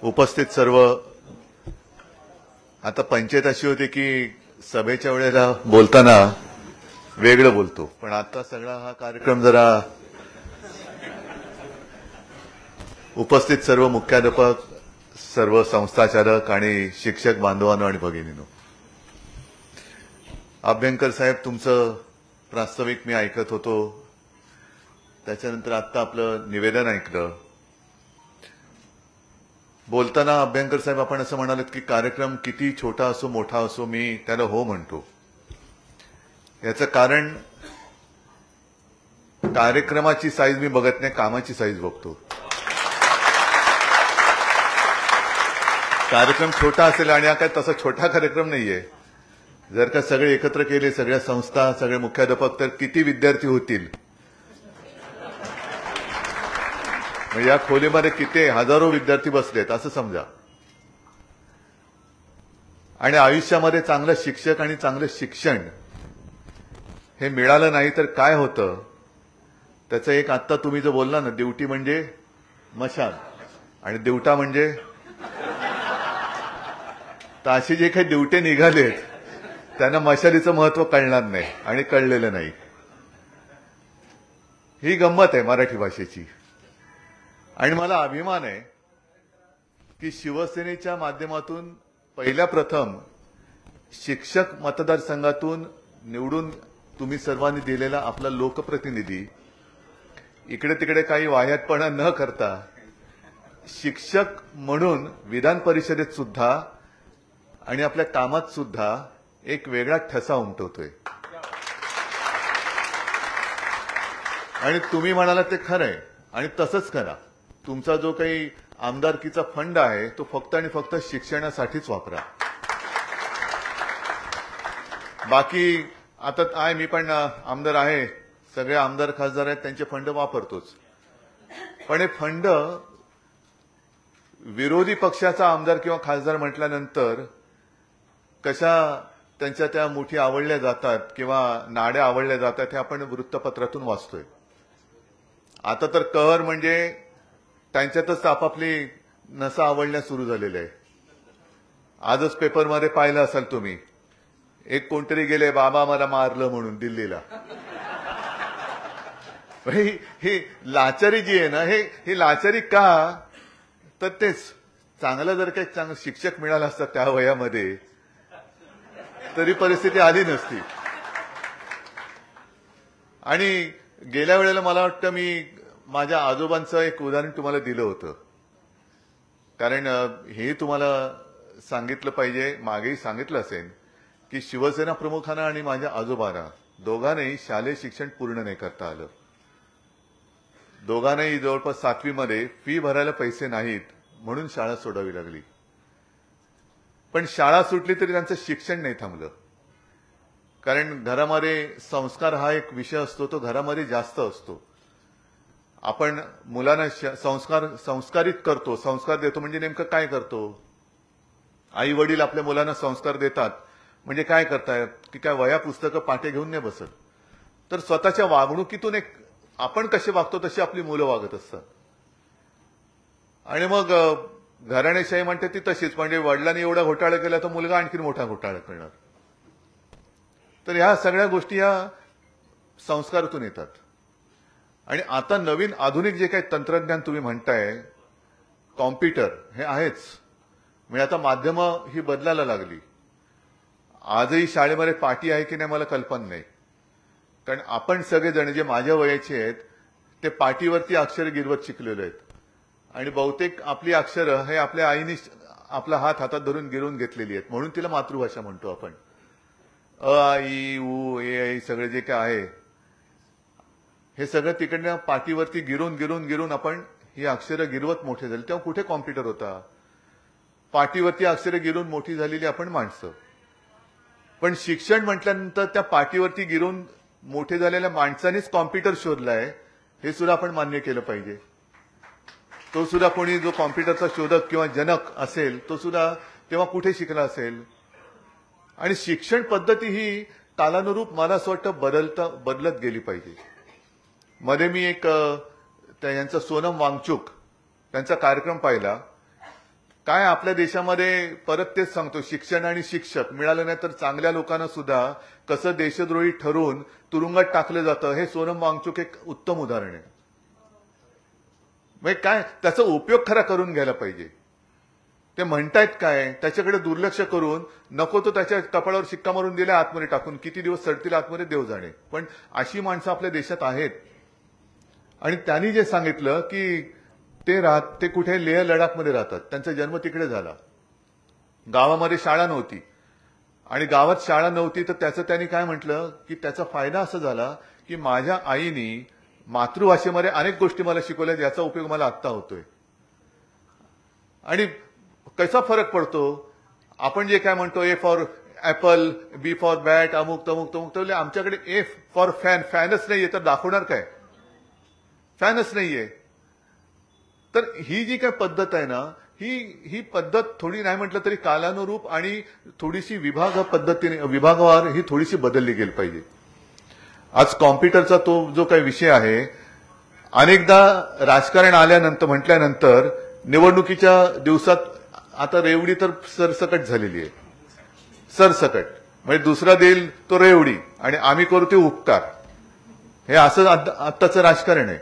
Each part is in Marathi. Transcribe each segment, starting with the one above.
उपस्थित सर्व, आता पंचायत अशी होती की सभेच्या वेळेला बोलताना वेगळं बोलतो, पण आता सगळा हा कार्यक्रम जरा उपस्थित सर्व मुख्याध्यापक, सर्व संस्थाचालक आणि शिक्षक बांधवांनो आणि भगिनींनो, अभ्यंकर साहेब तुमचं प्रास्ताविक मी ऐकत होतो, त्याच्यानंतर आता आपलं निवेदन ऐकलं. बोलताना अभ्यंकर साहेब आपण असं म्हणालात की कार्यक्रम किती छोटा असो मोठा असो मी त्याला हो म्हणतो. याचं कारण कार्यक्रमाची साईज मी बघत नाही, कामाची साईज बघतो. कार्यक्रम छोटा असेल आणि हा काय तसा छोटा कार्यक्रम नाहीये. जर का सगळे एकत्र केले, सगळ्या संस्था, सगळे मुख्याध्यापक, तर किती विद्यार्थी होतील. या खोलीमध्ये किती हजारो विद्यार्थी बसलेत असं समजा. आणि आयुष्यामध्ये चांगलं शिक्षक आणि चांगलं शिक्षण हे मिळालं नाही तर काय होतं त्याचं एक आत्ता तुम्ही जो बोलला ना, ड्युटी म्हणजे मशाल आणि दिवटा म्हणजे, तर अशी जे काही दिवटे निघालेत त्यांना मशालीचं महत्व कळणार नाही आणि कळलेलं नाही. ही गंमत आहे मराठी भाषेची. आणि मला अभिमान आहे की शिवसेनेच्या माध्यमातून पहिल्या प्रथम शिक्षक मतदारसंघातून निवडून तुम्ही सर्वांनी दिलेला आपला लोकप्रतिनिधी इकडे तिकडे काही वाह्यातपणा न करता शिक्षक म्हणून विधान परिषदेत सुद्धा आणि आपल्या कामात सुद्धा एक वेगळा ठसा उमटवतोय. आणि तुम्ही म्हणाला ते खरंय आणि तसंच करा. तुमचा जो काही आमदारकीचा फंड आहे तो फक्त आणि फक्त शिक्षणासाठीच वापरा. बाकी आता आहे, मी पण आमदार आहे, सगळे आमदार खासदार आहेत, त्यांचे फंड वापरतोच. पण हे फंड विरोधी पक्षाचा आमदार किंवा खासदार म्हटल्यानंतर कशा त्यांच्या त्या मुठी आवडल्या जातात किंवा नाड्या आवडल्या जातात हे आपण वृत्तपत्रातून वाचतोय. आता तर कहर म्हणजे त्यांच्यातच आपापली नसा आवडण्या सुरू झालेल्या आहे. आजच पेपरमध्ये पाहिलं असाल तुम्ही, एक कोणतरी गेले बाबा मला मारलं म्हणून दिल्लीला. ही लाचारी जी आहे ना, ही लाचारी का, तर तेच चांगलं जर काही चांगलं शिक्षक मिळालं असतं त्या वयामध्ये तरी परिस्थिती आली नसती. आणि गेल्या वेळेला मला वाटतं मी माझ्या आजोबांचं एक उदाहरण तुम्हाला दिलं होतं, कारण हे तुम्हाला सांगितलं पाहिजे, मागेही सांगितलं असेल की शिवसेना प्रमुखांना आणि माझ्या आजोबांना दोघांनाही शालेय शिक्षण पूर्ण नाही करता आलं. दोघांनाही जवळपास 7वी मध्ये फी भरायला पैसे नाहीत म्हणून शाळा सोडावी लागली. पण शाळा सुटली तरी त्यांचं शिक्षण नाही थांबलं. कारण घरामध्ये संस्कार हा एक विषय असतो, तो घरामध्ये जास्त असतो. आपण मुलांना संस्कारित करतो, संस्कार देतो म्हणजे नेमकं काय करतो. आई वडील आपल्या मुलांना संस्कार देतात म्हणजे काय करतायत की काय वह्या पुस्तकं पाटे घेऊन नाही बसत, तर स्वतःच्या वागणुकीतून एक आपण कसे वागतो तशी आपली मुलं वागत असतात. आणि मग घराणेशाही म्हणते ती तशीच, म्हणजे वडिलांनी एवढा घोटाळा केला तर मुलगा आणखी मोठा घोटाळा करणार. तर ह्या सगळ्या गोष्टी या संस्कारातून येतात. आणि आता नवीन आधुनिक जे काही तंत्रज्ञान तुम्ही म्हणताय, कॉम्प्युटर हे आहेच, म्हणजे आता माध्यमं ही बदलायला लागली. आजही शाळेमध्ये पाटी आहे की नाही मला कल्पना नाही, कारण आपण सगळेजण जे माझ्या वयाचे आहेत ते पाटीवरती अक्षर गिरवत शिकलेले आहेत. आणि बहुतेक आपली अक्षरं हे आपल्या आईने आपला हात हातात धरून गिरवून घेतलेली आहेत, म्हणून तिला मातृभाषा म्हणतो आपण. अ आ इ उ ए सगळे जे काय आहे हे सगळं तिकडनं पाटीवरती गिरून गिरून गिरून आपण ही अक्षरं गिरवत मोठे झाले. तेव्हा कुठे कॉम्प्युटर होता. पाटीवरती अक्षरं गिरून मोठी झालेली आपण माणसं. पण शिक्षण म्हटल्यानंतर त्या पाटीवरती गिरून मोठे झालेल्या माणसानेच कॉम्प्युटर शोधलाय हे सुद्धा आपण मान्य केलं पाहिजे. तो सुद्धा कोणी जो कॉम्प्युटरचा शोधक किंवा जनक असेल तो सुद्धा तेव्हा कुठे शिकला असेल. आणि शिक्षण पद्धती ही कालानुरूप मला असं वाटतं बदलत गेली पाहिजे. मध्ये मी एक यांचा सोनम वांगचुक त्यांचा कार्यक्रम पाहिला. काय आपल्या देशामध्ये परत तेच सांगतो, शिक्षण आणि शिक्षक मिळालं नाही तर चांगल्या लोकांना सुद्धा कसं देशद्रोही ठरवून तुरुंगात टाकलं जातं, हे सोनम वांगचुक एक उत्तम उदाहरण आहे. म्हणजे काय त्याचा उपयोग खरा करून घ्यायला पाहिजे. ते म्हणतायत काय त्याच्याकडे दुर्लक्ष करून नको तो त्याच्या कपाळावर शिक्का मारून दिला, आतमध्ये टाकून किती दिवस सडतील आतमध्ये देव जाणे. पण अशी माणसं आपल्या देशात आहेत. आणि त्यांनी जे सांगितलं की ते कुठे लेह लडाखमध्ये राहतात, त्यांचा जन्म तिकडे झाला, गावामध्ये शाळा नव्हती, आणि गावात शाळा नव्हती तर त्याचं त्यांनी काय म्हटलं की त्याचा फायदा असा झाला की माझ्या आईनी मातृभाषेमध्ये अनेक गोष्टी मला शिकवल्या, ज्याचा उपयोग मला आत्ता होतोय. आणि कसा फरक पडतो, आपण जे काय म्हणतो A for apple, B for bat, अमुक तमुक तमुक, तर आमच्याकडे ए फॉर फॅनच नाहीये, तर दाखवणार काय, फॅनच नाहीये. तर ही जी काय पद्धत आहे ना, ही पद्धत थोडी नाही म्हटलं तरी कालानुरूप आणि थोडीशी विभागवार ही थोडीशी बदलली गेली पाहिजे. आज कॉम्प्युटरचा तो जो काही विषय आहे, अनेकदा राजकारण आल्यानंतर म्हटल्यानंतर निवडणुकीच्या दिवसात आता रेवडी तर सरसकट झालेली आहे, सरसकट. म्हणजे दुसरा देईल तो रेवडी आणि आम्ही करू ते उपकार, हे असं आत्ताचं राजकारण आहे.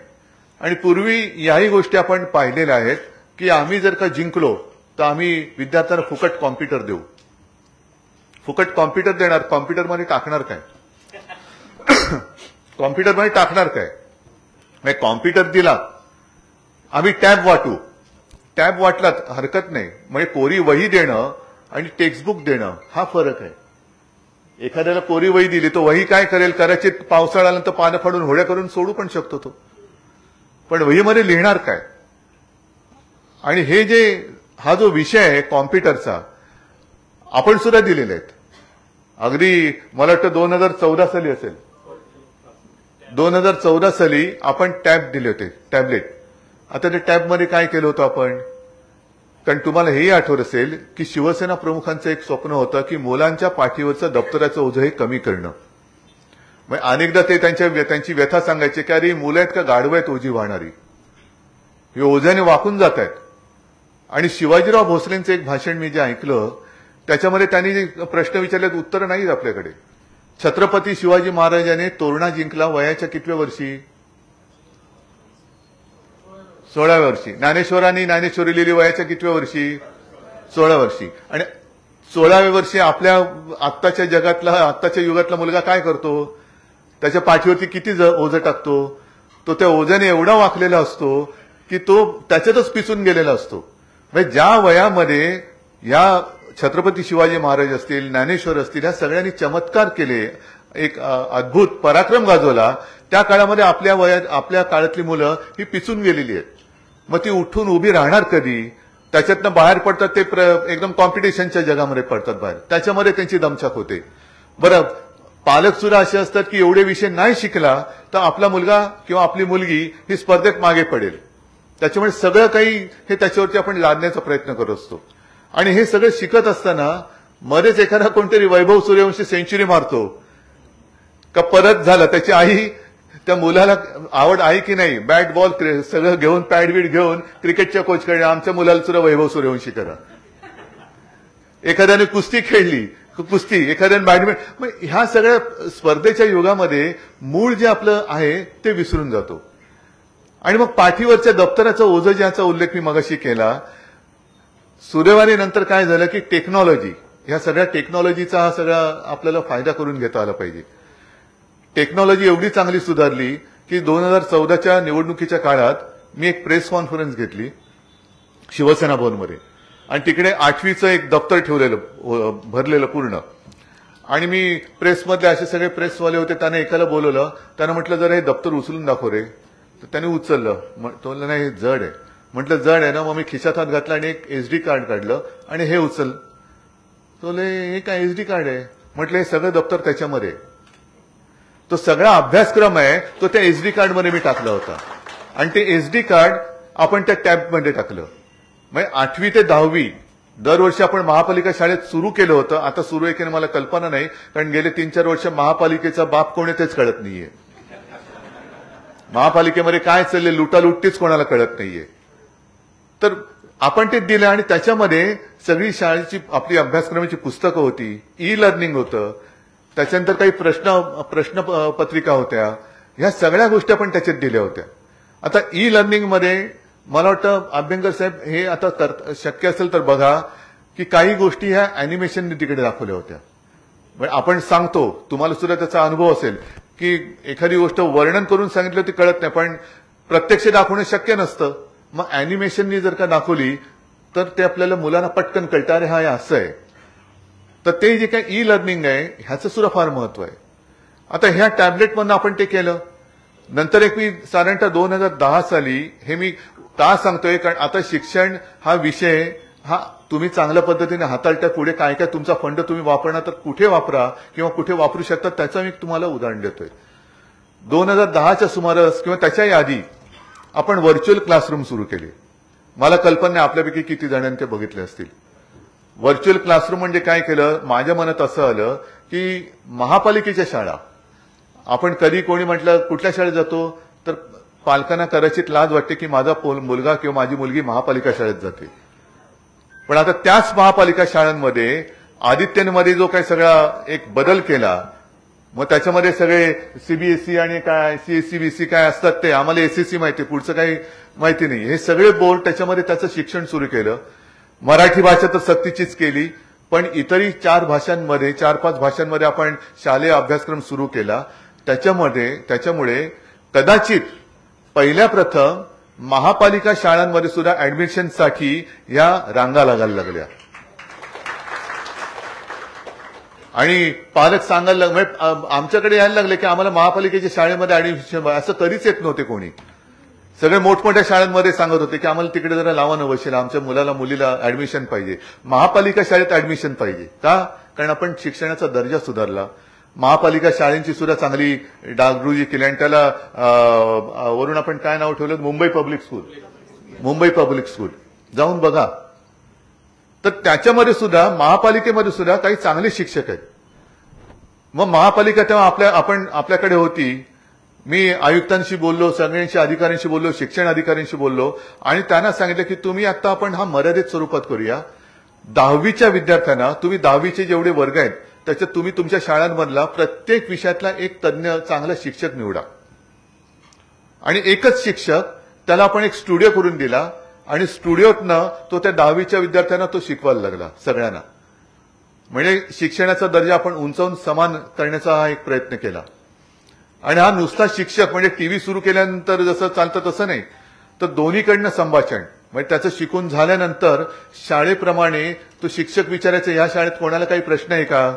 आणि पूर्वी याही गोष्टी आपण पाहिलेल्या आहेत की आम्ही जर का जिंकलो तर आम्ही विद्यार्थ्यांना फुकट कॉम्प्युटर देऊ, फुकट कॉम्प्युटर देणार, कॉम्प्युटरमध्ये टाकणार काय, कॉम्प्युटरमध्ये टाकणार काय. म्हणजे कॉम्प्युटर दिला, आम्ही टॅब वाटू, टॅब वाटलात हरकत नाही. म्हणजे कोरी वही देणं आणि टेक्स्टबुक देणं हा फरक आहे. एखाद्याला कोरी वही दिली तो वही काय करेल, कदाचित पावसाळा आल्यानंतर पानं फाडून होड्या करून सोडू पण शकतो तो, पण वहीमध्ये लिहिणार काय. आणि हा जो विषय आहे कॉम्प्युटरचा, आपण सुद्धा दिलेले आहेत. अगदी मला वाटतं 2014 साली असेल, 2014 साली आपण टॅब दिले होते, टॅबलेट. आता त्या टॅबमध्ये काय केलं होतं आपण, कारण तुम्हाला हेही आठवत असेल की शिवसेना प्रमुखांचं एक स्वप्न होतं की मुलांच्या पाठीवरचं दप्तराचं ओझं हे कमी करणं. म्हणजे अनेकदा ते त्यांची व्यथा सांगायचे की अरे मुलं आहेत का गाढवं आहेत ओझी वाहणारी, हे ओझ्याने वाकून जात आहेत. आणि शिवाजीराव भोसलेंचं एक भाषण मी जे ऐकलं त्याच्यामध्ये त्यांनी जे प्रश्न विचारले उत्तर नाहीत आपल्याकडे. छत्रपती शिवाजी महाराजांनी तोरणा जिंकला वयाच्या कितव्या वर्षी, 16व्या वर्षी. ज्ञानेश्वरांनी ज्ञानेश्वरी लिहिली वयाच्या कितव्या वर्षी, 16 वर्षी. आणि 16व्या वर्षी आपल्या आत्ताच्या युगातला मुलगा काय करतो, त्याच्या पाठीवरती किती ओझं टाकतो, तो त्या ओझ्याने एवढा वाकलेला असतो की तो त्याच्यातच पिसून गेलेला असतो. म्हणजे ज्या वयामध्ये या छत्रपती शिवाजी महाराज असतील, ज्ञानेश्वर असतील, या सगळ्यांनी चमत्कार केले, एक अद्भुत पराक्रम गाजवला, त्या काळामध्ये आपल्या काळातली मुलं ही पिसून गेलेली आहेत. मग ती उठून उभी राहणार कधी, त्याच्यातनं बाहेर पडतात ते एकदम कॉम्पिटिशनच्या जगामध्ये पडतात बाहेर, त्याच्यामध्ये त्यांची दमछाक होते. बरं, पालक सुद्धा असे असतात की एवढे विषय नाही शिकला तर आपला मुलगा किंवा आपली मुलगी ही स्पर्धेत मागे पडेल. त्याच्यामुळे सगळं काही हे त्याच्यावरती आपण लादण्याचा प्रयत्न करत असतो. आणि हे सगळं शिकत असताना मध्येच एखादा कोणतरी वैभव सूर्यवंशी सेंचुरी मारतो का, परत झालं त्याची आई, त्या मुलाला आवड आहे की नाही, बॅट बॉल सगळं घेऊन पॅड बीड घेऊन क्रिकेटच्या कोचकडे आमच्या मुलाला सुद्धा वैभव सूर्यवंशी करा. एखाद्याने कुस्ती खेळली, कुस्ती, एखाद्याने बॅडमिंटन. मग ह्या सगळ्या स्पर्धेच्या युगामध्ये मूळ जे आपलं आहे ते विसरून जातो. आणि मग पाठीवरच्या दप्तराचं ओझं ज्याचा उल्लेख मी मगाशी केला, सुदैवाने नंतर काय झालं की टेक्नॉलॉजी, ह्या सगळ्या टेक्नॉलॉजीचा हा सगळा आपल्याला फायदा करून घेता आला पाहिजे. टेक्नॉलॉजी एवढी चांगली सुधारली की 2014च्या निवडणुकीच्या काळात मी एक प्रेस कॉन्फरन्स घेतली शिवसेना भवनमध्ये, आणि तिकडे 8वीचं एक दप्तर ठेवलेलं भरलेलं पूर्ण. आणि मी प्रेसमधले असे सगळे प्रेसवाले होते, त्यांना एकाला बोलवलं, त्यानं म्हटलं जरा हे दप्तर उचलून दाखव रे. तर त्याने उचललं, तो म्हणलं नाही हे जड आहे. म्हटलं जड आहे ना, मग मी खिशात हात घातला आणि एक SD कार्ड काढलं आणि हे उचल. तो हे काय SD कार्ड आहे, म्हटलं हे सगळं दप्तर त्याच्यामध्ये, तो सगळा अभ्यासक्रम आहे तो त्या SD कार्डमध्ये मी टाकला होता. आणि ते SD कार्ड आपण त्या टॅबमध्ये टाकलं. म्हणजे 8वी ते 10वी दरवर्षी आपण महापालिका शाळेत सुरू केलं होतं. आता सुरू आहे की मला कल्पना नाही, कारण गेले 3-4 वर्ष महापालिकेचा बाप कोण आहे तेच कळत नाहीये. महापालिकेमध्ये काय चालले लुटालुट्टीच कोणाला कळत नाहीये. तर आपण ते दिलं आणि त्याच्यामध्ये सगळी शाळेची आपली अभ्यासक्रमाची पुस्तकं होती, ई लर्निंग होतं, त्याच्यानंतर काही प्रश्न पत्रिका होत्या, ह्या सगळ्या गोष्टी आपण त्याच्यात दिल्या होत्या. आता ई लर्निंगमध्ये मला वाटतं अभ्यंकर साहेब हे आता शक्य असेल तर बघा की काही गोष्टी ह्या अॅनिमेशनने तिकडे दाखवल्या होत्या. आपण सांगतो, तुम्हाला सुद्धा त्याचा अनुभव असेल की एखादी गोष्ट वर्णन करून सांगितलं ती कळत नाही, पण प्रत्यक्ष दाखवणं शक्य नसतं. मग अॅनिमेशननी जर का दाखवली तर ते आपल्याला मुलांना पटकन कळतं, अरे हा असं आहे. तर ते जे काही ई लर्निंग आहे ह्याचं सुद्धा फार महत्व आहे. आता ह्या टॅबलेटमधनं आपण ते केलं. नंतर एक मी साधारणतः 2010 साली हे मी का सांगतोय, कारण आता शिक्षण हा विषय हा तुम्ही चांगल्या पद्धतीने हाताळता, पुढे काय काय तुमचा फंड तुम्ही वापरणार तर कुठे वापरा किंवा कुठे वापरू शकता त्याचं मी तुम्हाला उदाहरण देतोय. 2010च्या सुमारास किंवा त्याच्याही आधी आपण व्हर्च्युअल क्लासरूम सुरू केले. मला कल्पना नाही आपल्यापैकी किती जणांनी ते बघितले असतील. व्हर्च्युअल क्लासरूम म्हणजे काय केलं, माझ्या मनात असं आलं की महापालिकेच्या शाळा, आपण कधी कोणी म्हटलं कुठल्या शाळेत जातो तर पालकांना कदाचित लाज वाटते की माझा मुलगा किंवा माझी मुलगी महापालिका शाळेत जाते. पण आता त्याच महापालिका शाळांमध्ये आदित्यनमध्ये जो काही सगळा एक बदल केला, मग त्याच्यामध्ये सगळे सीबीएसई आणि काय सीएससीबीसी काय असतात ते आम्हाला एसएससी माहिती, पुढचं काही माहिती नाही. हे सगळे बोर्ड त्याच्यामध्ये त्याचं शिक्षण सुरू केलं. मराठी भाषा तर सक्तीचीच केली, पण इतरही 4-5 भाषांमध्ये आपण शालेय अभ्यासक्रम सुरू केला. त्याच्यामुळे कदाचित पहिल्या प्रथम महापालिका शाळांमध्ये सुद्धा ऍडमिशनसाठी या रांगा लागायला लागल्या. आणि पालक सांगायला लागले, आमच्याकडे यायला लागले की आम्हाला महापालिकेच्या शाळेमध्ये ऍडमिशन, असं कधीच येत नव्हते कोणी. सगळे मोठमोठ्या शाळांमध्ये सांगत होते की आम्हाला तिकडे जरा लावा ना वशिला, आमच्या मुलीला ऍडमिशन पाहिजे, महापालिका शाळेत ऍडमिशन पाहिजे. का? कारण आपण शिक्षणाचा दर्जा सुधारला, महापालिका शाळेंची सुद्धा चांगली डागडुजी केली आणि त्याला वरून आपण काय नाव ठेवलं, मुंबई पब्लिक स्कूल. जाऊन बघा. तर त्याच्यामध्ये सुद्धा महापालिकेमध्ये सुद्धा काही चांगले शिक्षक आहेत. मग महापालिका तेव्हा आपल्याकडे होती. मी आयुक्तांशी बोललो, सगळ्यांशी अधिकाऱ्यांशी बोललो, शिक्षण अधिकाऱ्यांशी बोललो आणि त्यांना सांगितलं की तुम्ही आता आपण हा मर्यादित स्वरूपात करूया. 10वीच्या विद्यार्थ्यांना तुम्ही 10वीचे जेवढे वर्ग आहेत त्याच्यात तुम्ही तुमच्या शाळांमधला प्रत्येक विषयातला एक तज्ञ चांगला शिक्षक निवडा आणि एकच शिक्षक त्याला आपण एक स्टुडिओ करून दिला आणि स्टुडिओतनं तो त्या 10वीच्या विद्यार्थ्यांना तो शिकवायला लागला सगळ्यांना. म्हणजे शिक्षणाचा दर्जा आपण उंचावून समान करण्याचा हा एक प्रयत्न केला. आणि हा नुसता शिक्षक म्हणजे टीव्ही सुरू केल्यानंतर जसं चालतं तसं नाही, तर दोन्हीकडनं संभाषण. म्हणजे त्याचं शिकून झाल्यानंतर शाळेप्रमाणे तो शिक्षक विचारायचा, या शाळेत कोणाला काही प्रश्न आहे का,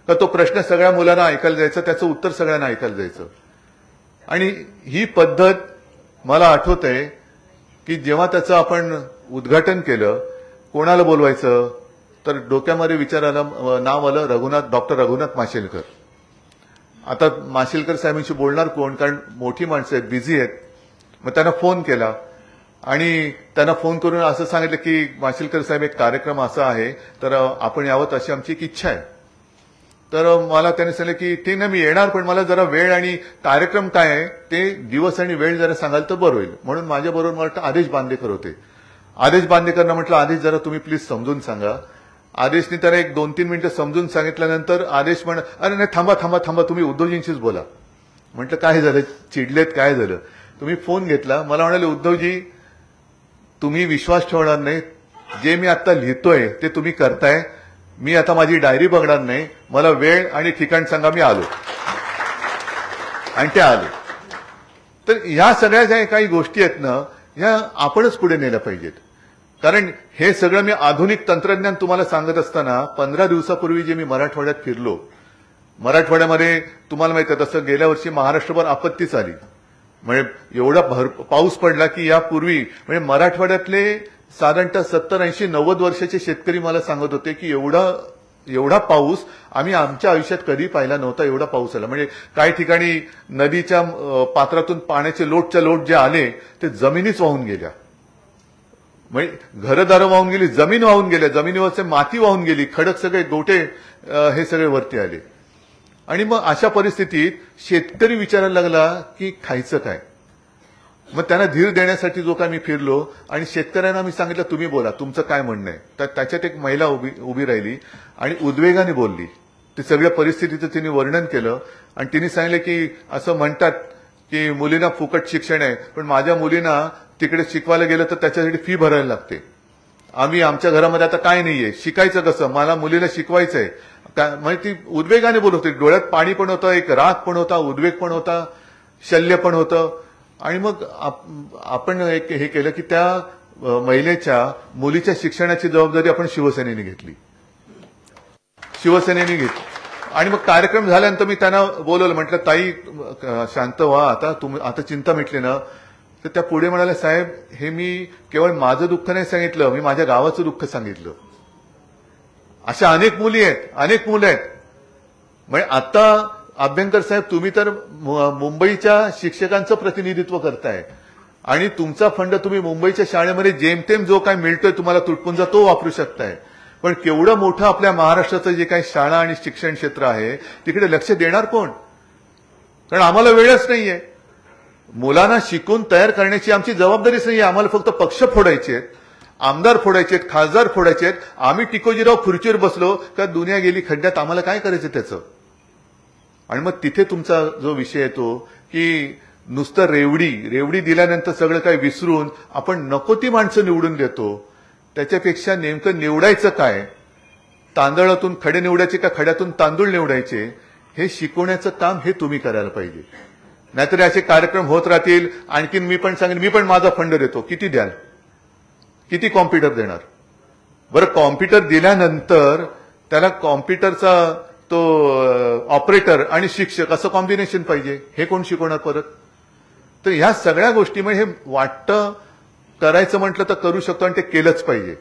तो प्रश्न सगळ्या मुलांना ऐकायला जायचं, त्याचं उत्तर सगळ्यांना ऐकायला जायचं. आणि ही पद्धत मला आठवतंय की जेव्हा त्याचं आपण उद्घाटन केलं, कोणाला बोलवायचं तर डोक्यामध्ये विचार आला, नाव आलं डॉक्टर रघुनाथ माशेलकर. आता माशेलकर साहेबांशी बोलणार कोण, कारण मोठी माणसं आहेत, बिझी आहेत. मग त्यांना फोन केला आणि त्यांना फोन करून असं सांगितलं की माशेलकर साहेब एक कार्यक्रम असा आहे तर आपण यावं अशी आमची एक इच्छा आहे. तर मला त्याने सांगितलं की ठीक नाही मी येणार, पण मला जरा वेळ आणि कार्यक्रम काय आहे ते दिवस आणि वेळ जरा सांगाल तर बरं होईल. म्हणून माझ्याबरोबर मला वाटतं आदेश बांदेकर होते. आदेश बांदेकरना म्हटलं आदेश जरा तुम्ही प्लीज समजून सांगा. आदेशने त्याला एक 2-3 मिनिटं समजून सांगितल्यानंतर आदेश अरे नाही थांबा तुम्ही उद्धवजींशीच बोला. म्हटलं काय झालं, चिडलेत काय झालं. तुम्ही फोन घेतला, मला म्हणाले उद्धवजी तुम्ही विश्वास ठेवणार नाही, जे मी आता लिहितोय ते तुम्ही करताय, मी आता माझी डायरी बघणार नाही, मला वेळ आणि ठिकाण सांगा, मी आलो. आणि ते आले. तर ह्या सगळ्या ज्या काही गोष्टी आहेत ना, ह्या आपणच पुढे नेल्या पाहिजेत. कारण हे सगळं मी आधुनिक तंत्रज्ञान तुम्हाला सांगत असताना 15 दिवसापूर्वी जे मी मराठवाड्यात फिरलो, मराठवाड्यामध्ये तुम्हाला माहिती आहे तसं गेल्या वर्षी महाराष्ट्रभर आपत्तीच आली. म्हणजे एवढा पाऊस पडला की यापूर्वी म्हणजे मराठवाड्यातले साधारणतः 70-80-90 वर्षाचे शेतकरी मला सांगत होते की एवढा पाऊस आम्ही आमच्या आयुष्यात कधी पाहिला नव्हता. एवढा पाऊस आला म्हणजे काही ठिकाणी नदीच्या पात्रातून पाण्याचे लोटच्या लोट जे आले ते जमिनीच वाहून गेल्या. म्हणजे घरदारं वाहून गेली, जमीन वाहून गेल्या, जमिनीवरचे माती वाहून गेली, खडक सगळे गोटे हे सगळे वरती आले. आणि मग अशा परिस्थितीत शेतकरी विचारायला लागला की खायचं काय. मग त्यांना धीर देण्यासाठी जो काय मी फिरलो आणि शेतकऱ्यांना मी सांगितलं तुम्ही बोला तुमचं काय म्हणणं आहे. तर त्याच्यात एक महिला उभी राहिली आणि उद्वेगाने बोलली. ते सगळ्या परिस्थितीचं तिने वर्णन केलं आणि तिने सांगितलं की असं म्हणतात की मुलींना फुकट शिक्षण आहे, पण माझ्या मुलींना तिकडे शिकवायला गेलं तर त्याच्यासाठी फी भरायला लागते. आम्ही आमच्या घरामध्ये आता काय नाहीये, शिकायचं कसं, मला मुलीला शिकवायचंय. म्हणजे ती उद्वेगाने बोलत होती. डोळ्यात पाणी पण होतं, एक राग पण होता, उद्वेग पण होता, शल्य पण होतं. आणि मग आपण हे केलं की त्या महिलेच्या मुलीच्या शिक्षणाची जबाबदारी आपण शिवसेनेने घेतली. आणि मग कार्यक्रम झाल्यानंतर मी त्यांना बोलवलं, म्हटलं ताई शांत व्हा, आता चिंता मिटली ना. तर त्या पुढे म्हणाल्या साहेब हे मी केवळ माझं दुःख नाही सांगितलं, मी माझ्या गावाचं दुःख सांगितलं. अशा अनेक मुली आहेत, अनेक मुलं आहेत. म्हणजे आता अभ्यंकर साहेब तुम्ही तर मुंबईच्या शिक्षकांचं प्रतिनिधित्व करताय आणि तुमचा फंड तुम्ही मुंबईच्या शाळेमध्ये जेमतेम जो काय मिळतोय तुम्हाला तुटपुंजा तो वापरू शकताय. पण केवढं मोठं आपल्या महाराष्ट्राचं जे काही शाळा आणि शिक्षण क्षेत्र आहे तिकडे लक्ष देणार कोण? कारण आम्हाला वेळच नाहीये. मुलांना शिकून तयार करण्याची आमची जबाबदारीच नाहीये. आम्हाला फक्त पक्ष फोडायचे आहेत, आमदार फोडायचे आहेत, खासदार फोडायचे आहेत. आम्ही टिकोजीराव खुर्चीवर बसलो का दुनिया गेली खड्ड्यात, आम्हाला काय करायचं त्याचं. आणि मग तिथे तुमचा जो विषय येतो की नुसतं रेवडी दिल्यानंतर सगळं काही विसरून आपण नको ती माणसं निवडून देतो. त्याच्यापेक्षा नेमकं निवडायचं काय, तांदळातून खडे निवडायचे का खड्यातून तांदूळ निवडायचे, हे शिकवण्याचं काम हे तुम्ही करायला पाहिजे. नाहीतर असे कार्यक्रम होत राहतील. आणखीन मी पण सांगेन, मी पण माझा फंड देतो. किती द्याल, किती कॉम्प्युटर देणार. बरं कॉम्प्युटर दिल्यानंतर त्याला कॉम्प्युटरचा तो ऑपरेटर आणि शिक्षक असं कॉम्बिनेशन पाहिजे, हे कोण शिकवणार परत. तर ह्या सगळ्या गोष्टी म्हणजे हे वाटतं करायचं म्हटलं तर करू शकतो आणि ते केलंच पाहिजे.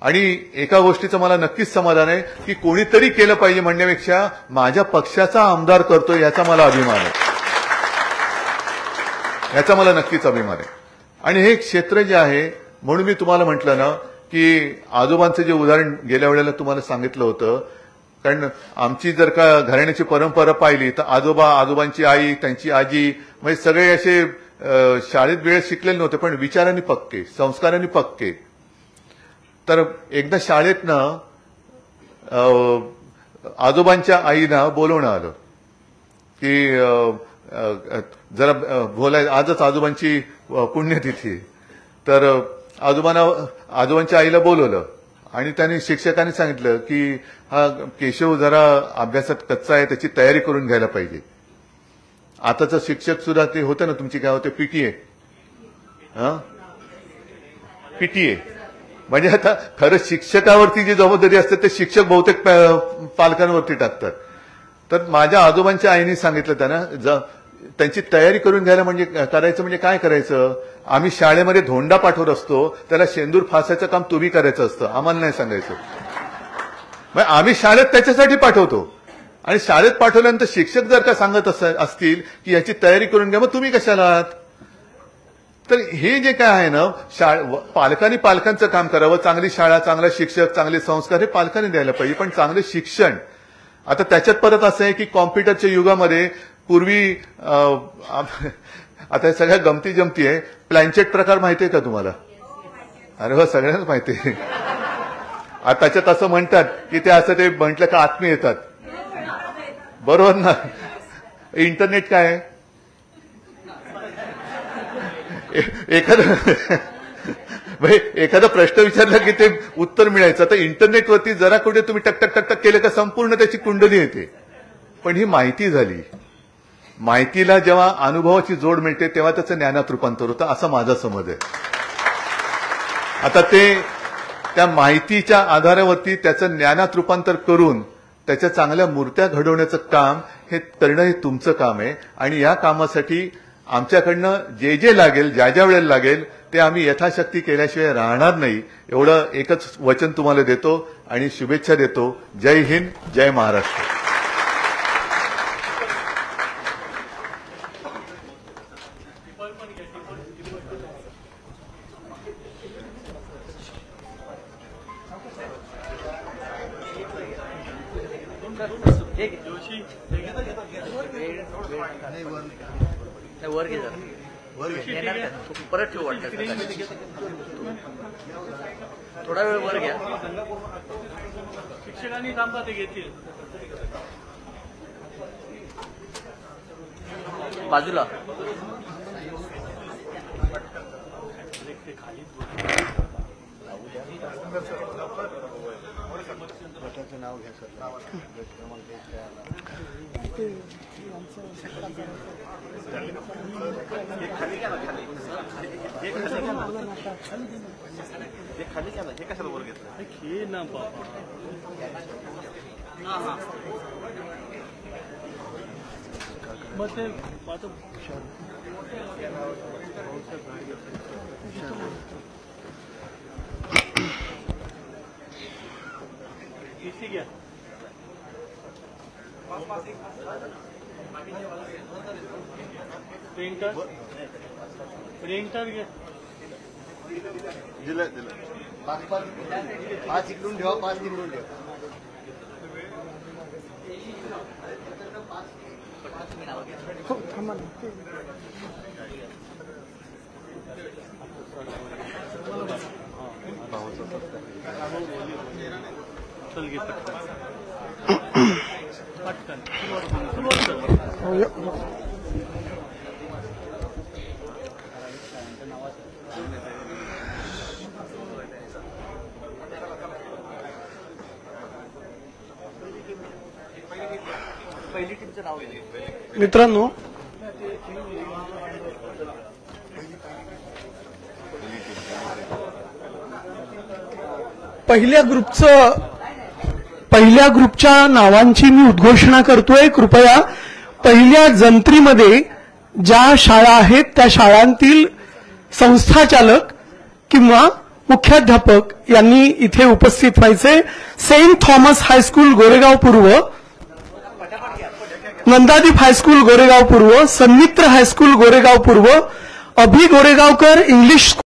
आणि एका गोष्टीचं मला नक्कीच समाधान आहे की कोणीतरी केलं पाहिजे म्हणण्यापेक्षा माझ्या पक्षाचा आमदार करतोय याचा मला अभिमान आहे, याचा मला नक्कीच अभिमान आहे. आणि हे क्षेत्र जे आहे म्हणून मी तुम्हाला म्हटलं ना की आजोबांचं जे उदाहरण गेल्या वेळेला तुम्हाला सांगितलं होतं. कारण आमची जर का घराण्याची परंपरा पाहिली तर आजोबांची आई, त्यांची आजी म्हणजे सगळे असे शाळेत वेळेत शिकलेले नव्हते पण विचारांनी पक्के, संस्कारांनी पक्के. तर एकदा शाळेतनं आजोबांच्या आईना बोलवणं आलं की जरा बोलाय, आजच आजोबांची पुण्यतिथी. तर आजोबांच्या आईला बोलवलं आणि त्यांनी शिक्षकांनी सांगितलं की हा केशव जरा अभ्यासात कच्चा आहे, त्याची तयारी करून घ्यायला पाहिजे. आताचं शिक्षक सुद्धा ते होतं ना तुमची काय होते पीटीए, म्हणजे आता खरं शिक्षकावरती जी जबाबदारी असते ते शिक्षक बहुतेक पालकांवरती टाकतात. तर माझ्या आजोबांच्या आईने सांगितलं त्यांना त्यांची तयारी करून घ्यायला म्हणजे करायचं म्हणजे काय करायचं. आम्ही शाळेमध्ये धोंडा पाठवत असतो, त्याला शेंदूर फासायचं काम तुम्ही करायचं असतं, आम्हाला नाही सांगायचं. मग आम्ही शाळेत त्याच्यासाठी पाठवतो आणि शाळेत पाठवल्यानंतर शिक्षक जर का सांगत असतील की याची तयारी करून घ्या, मग तुम्ही कशाला आहात. तर हे जे काय आहे ना पालकांनी पालकांचं काम करावं. चांगली शाळा, चांगला शिक्षक, चांगले संस्कार हे पालकांनी द्यायला पाहिजे. पण चांगले शिक्षण आता त्याच्यात परत असं आहे की कॉम्प्युटरच्या युगामध्ये पूर्वी आता सगळ्या गमती जमती आहे. प्लॅनचेट प्रकार माहिती आहे का तुम्हाला? अरे हो, सगळ्यांनाच माहिती आहे. आता त्याच्यात असं म्हणतात की ते असं ते म्हटलं का आत्मे येतात, बरोबर ना. इंटरनेट काय आहे, एखादा प्रश्न विचारला की ते उत्तर मिळायचं. तर इंटरनेटवरती जरा कुठे तुम्ही टक टक केलं का संपूर्ण त्याची कुंडली येते. पण ही माहिती झाली. माहितीला जेव्हा अनुभवाची जोड मिळते तेव्हा त्याचं ज्ञानात रूपांतर होतं, असा माझा समज आहे. आता त्या माहितीच्या आधारावरती त्याचं ज्ञानात रूपांतर करून त्याच्या चांगल्या मूर्त्या घडवण्याचं काम हे करणं हे तुमचं काम आहे. आणि या कामासाठी आमच्याकडनं जे लागेल, ज्या वेळेला लागेल ते आम्ही यथाशक्ती केल्याशिवाय राहणार नाही. एवढं एकच वचन तुम्हाला देतो आणि शुभेच्छा देतो. जय हिंद, जय महाराष्ट्र. वर घे जरा. परत ठेवू वाटतं थोडा वेळ वर घ्या. शिक्षकांनी थांबा ते घेतील बाजूला. नाव घ्या सर. खाली घ्या ना. हे कशाला वर घेतलं घे ना बाबा. मग ते माझं किती घ्या. प्रिंटर घ्या. दिलं 5 इकडून ठेवा, 5 तिकडून ठेवा. चल घे पटकन. पहिली टीमचं नाव घ्या. मित्रांनो, पहिल्या ग्रुपच्या नावांची मी उद्घोषणा करतोय. कृपया पहिल्या जंत्रीमध्ये ज्या शाळा आहेत त्या शाळांतील संस्थाचालक किंवा मुख्याध्यापक यांनी इथे उपस्थित व्हायचे. सेंट थॉमस हायस्कूल गोरेगाव पूर्व, नंदादीप हायस्कूल गोरेगाव पूर्व, सन्मित्र हायस्कूल गोरेगाव पूर्व, अभि गोरेगावकर इंग्लिश